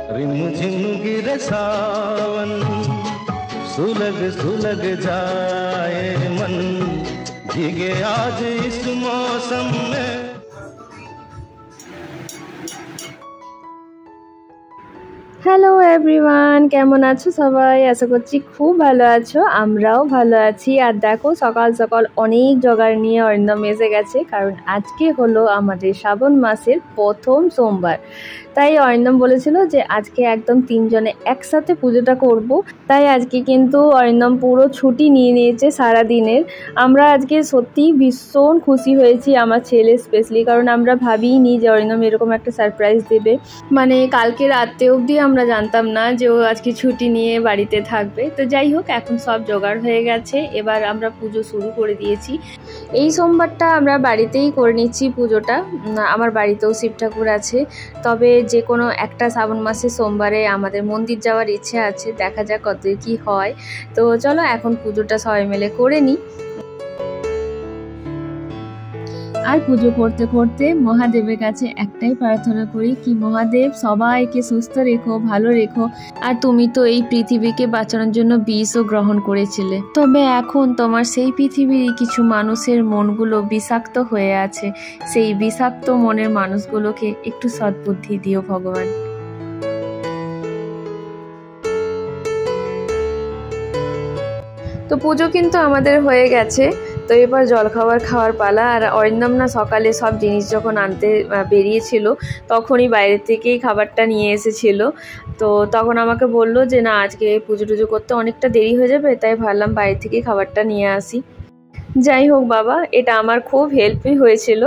रिमझिम गिरे सावन, सुलग सुलग जाए मन, भीगे आज इस मौसम में। হ্যালো এভরিওয়ান, কেমন আছো সবাই? আশা করছি খুব ভালো আছো, আমরাও ভালো আছি। আর দেখো সকাল সকাল অনেক জোগাড় নিয়ে অরিন্দম এসে গেছে, কারণ আজকে হলো আমাদের শ্রাবণ মাসের প্রথম সোমবার। তাই অরিন্দম বলেছিল যে আজকে একদম তিনজনে একসাথে পুজোটা করব। তাই আজকে কিন্তু অরিন্দম পুরো ছুটি নিয়ে নিয়েছে সারা দিনের। আমরা আজকে সত্যিই ভীষণ খুশি হয়েছি, আমার ছেলে স্পেশালি, কারণ আমরা ভাবিনি যে অরিন্দম এরকম একটা সারপ্রাইজ দেবে। মানে কালকে রাতে অবধি আমরা জানতাম না যে ও আজকে ছুটি নিয়ে বাড়িতে থাকবে। তো যাই হোক, এখন সব জোগাড় হয়ে গেছে, এবার আমরা পুজো শুরু করে দিয়েছি। এই সোমবারটা আমরা বাড়িতেই করে নিচ্ছি পুজোটা। আমার বাড়িতেও শিব ঠাকুর আছে, তবে যে কোনো একটা শ্রাবণ মাসের সোমবারে আমাদের মন্দির যাওয়ার ইচ্ছে আছে, দেখা যাক কত কি হয়। তো চলো এখন পুজোটা সবাই মিলে করে নিই। আর পুজো করতে করতে মহাদেবের কাছে একটাই প্রার্থনা করি কি, মহাদেব সবাইকে সুস্থ রেখো, ভালো রেখো। আর তুমি তো এই পৃথিবীকে বাঁচানোর জন্য বিষও গ্রহণ করেছিলে, তবে এখন তোমার সেই পৃথিবীর কিছু মানুষের মনগুলো বিষাক্ত হয়ে আছে, সেই বিষাক্ত মনের মানুষগুলোকে একটু সদ্বুদ্ধি দিও ভগবান। তো পুজো কিন্তু আমাদের হয়ে গেছে, তো এবার জলখাবার খাওয়ার পালা। আর অরিন্দম না সকালে সব জিনিস যখন আনতে বেরিয়েছিল তখনই বাইরে থেকেই খাবারটা নিয়ে এসেছিল। তো তখন আমাকে বললো যে না, আজকে পুজো টুজো করতে অনেকটা দেরি হয়ে যাবে, তাই ভাবলাম বাইরে থেকেই খাবারটা নিয়ে আসি। যাই হোক বাবা, এটা আমার খুব হেল্পই হয়েছিল।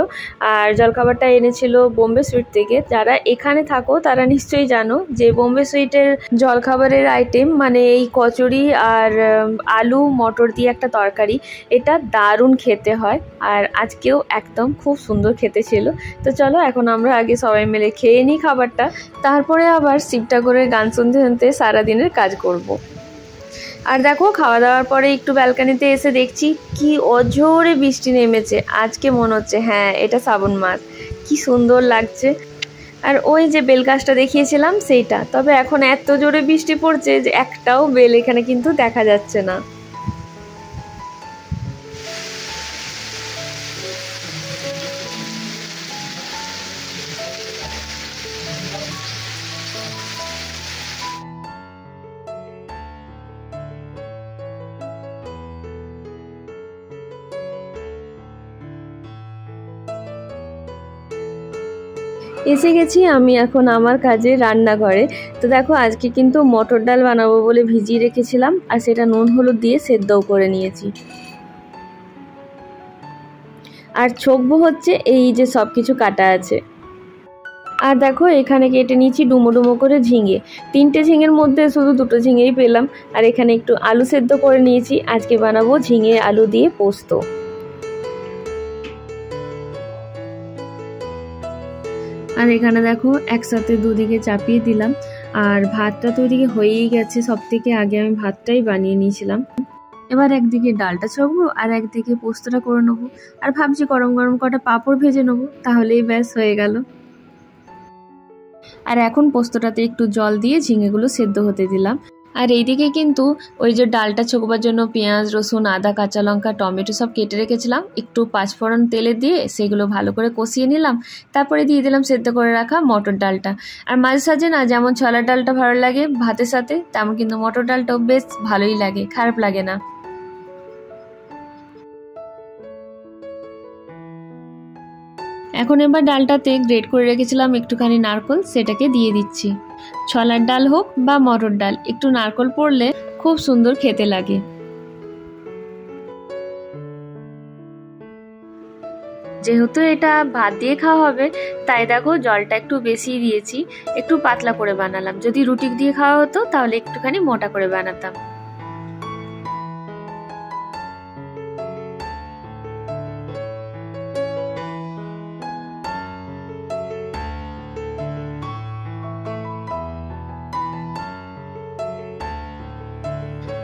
আর জলখাবারটা এনেছিল বোম্বে সুইট থেকে। যারা এখানে থাকো তারা নিশ্চয়ই জানো যে বোম্বে সুইটের জলখাবারের আইটেম মানে এই কচুরি আর আলু মটর দিয়ে একটা তরকারি, এটা দারুণ খেতে হয়। আর আজকেও একদম খুব সুন্দর খেতে ছিল। তো চলো এখন আমরা আগে সবাই মিলে খেয়ে নিই খাবারটা, তারপরে আবার শিব ঠাকুরের গান শুনতে শুনতে সারাদিনের কাজ করব। আর দেখো খাওয়া দাওয়ার পরে একটু ব্যালকানিতে এসে দেখছি কি অঝোরে বৃষ্টি নেমেছে। আজকে মনে হচ্ছে হ্যাঁ এটা শ্রাবণ মাস, কি সুন্দর লাগছে। আর ওই যে বেল গাছটা দেখিয়েছিলাম সেইটা, তবে এখন এত জোরে বৃষ্টি পড়ছে যে একটাও বেল এখানে কিন্তু দেখা যাচ্ছে না। এসে গেছি আমি এখন আমার কাজে রান্নাঘরে। তো দেখো আজকে কিন্তু মটর ডাল বানাবো বলে ভিজিয়ে রেখেছিলাম, আর সেটা নুন হলুদ দিয়ে সেদ্ধও করে নিয়েছি। আর ছকবো হচ্ছে এই যে সব কিছু কাটা আছে। আর দেখো এখানে কেটে নিয়েছি ডুমো ডুমো করে ঝিঙে। 3টে ঝিঙের মধ্যে শুধু 2টো ঝিঙেই পেলাম। আর এখানে একটু আলু সেদ্ধ করে নিয়েছি, আজকে বানাবো ঝিঙে আলু দিয়ে পোস্ত। আর এখানে দেখো একসাথে দুদিকে চাপিয়ে দিলাম। আর ভাতটা তো ওইদিকে হয়েই গেছে, সব থেকে আগে আমি ভাতটাই বানিয়ে নিয়েছিলাম। এবার একদিকে ডালটা ছকবো আর একদিকে পোস্তটা করে নেবো। আর ভাবছি গরম গরম কটা পাঁপড় ভেজে নেবো, তাহলেই ব্যাস হয়ে গেল। আর এখন পোস্তটাতে একটু জল দিয়ে ঝিঙেগুলো সেদ্ধ হতে দিলাম। আর এইদিকে কিন্তু ওই যে ডালটা ছকবার জন্য পেঁয়াজ রসুন আদা কাঁচা লঙ্কা টমেটো সব কেটে রেখেছিলাম, একটু পাঁচফোড়ন তেলে দিয়ে সেগুলো ভালো করে কষিয়ে নিলাম। তারপরে দিয়ে দিলাম সেদ্ধ করে রাখা মটর ডালটা। আর মাঝে সাঝে না যেমন ছোলার ডালটা ভালো লাগে ভাতের সাথে, তেমন কিন্তু মটর ডালটাও বেশ ভালোই লাগে, খারাপ লাগে না। এখন এবার ডালটাতে গ্রেট করে রেখেছিলাম একটুখানি নারকোল, সেটাকে দিয়ে দিচ্ছি। ছোলার ডাল হোক বা মটর ডাল, একটু নারকোল পড়লে খুব সুন্দর খেতে লাগে। যেহেতু এটা ভাত দিয়ে খাওয়া হবে, তাই দেখো জলটা একটু বেশি দিয়েছি, একটু পাতলা করে বানালাম। যদি রুটি দিয়ে খাওয়া হতো তাহলে একটুখানি মোটা করে বানাতাম।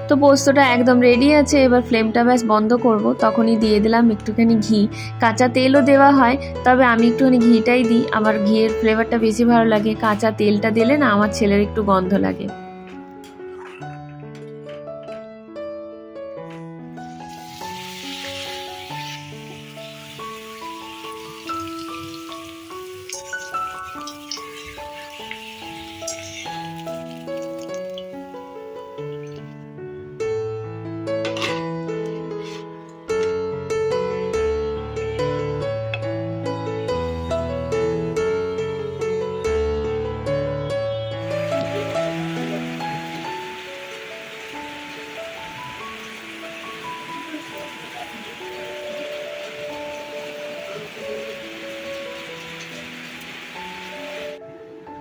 তো পোস্তটা একদম রেডি আছে, এবার ফ্লেমটা ব্যাস বন্ধ করব। তখনই দিয়ে দিলাম একটুখানি ঘি, কাঁচা তেলও দেওয়া হয়, তবে আমি একটুখানি ঘিটাই দিই, আমার ঘিয়ের ফ্লেভারটা বেশি ভালো লাগে। কাঁচা তেলটা দিলে না আমার ছেলের একটু গন্ধ লাগে।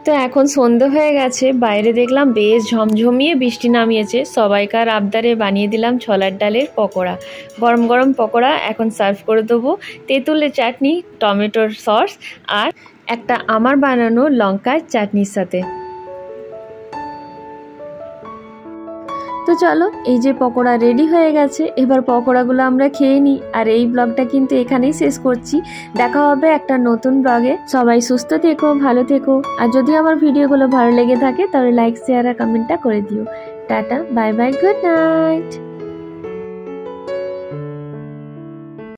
তো এখন সন্ধে হয়ে গেছে, বাইরে দেখলাম বেশ ঝমঝমিয়ে বৃষ্টি নামিয়েছে। সবাইকার আবদারে বানিয়ে দিলাম ছোলার ডালের পকোড়া। গরম গরম পকোড়া এখন সার্ভ করে দেবো তেঁতুলের চাটনি, টমেটোর সস আর একটা আমার বানানো লঙ্কার চাটনির সাথে। তো চলো, এই যে পকোড়া রেডি হয়ে গেছে, এবার পকোড়াগুলো আমরা খেয়ে নিই। আর এই ব্লগটা কিন্তু এখানেই শেষ করছি। দেখা হবে একটা নতুন ব্লগে। সবাই সুস্থ থেকো, ভালো থেকো। আর যদি আমার ভিডিওগুলো ভালো লেগে থাকে তাহলে লাইক, শেয়ার আর কমেন্টটা করে দিও। Tata, bye bye, good night.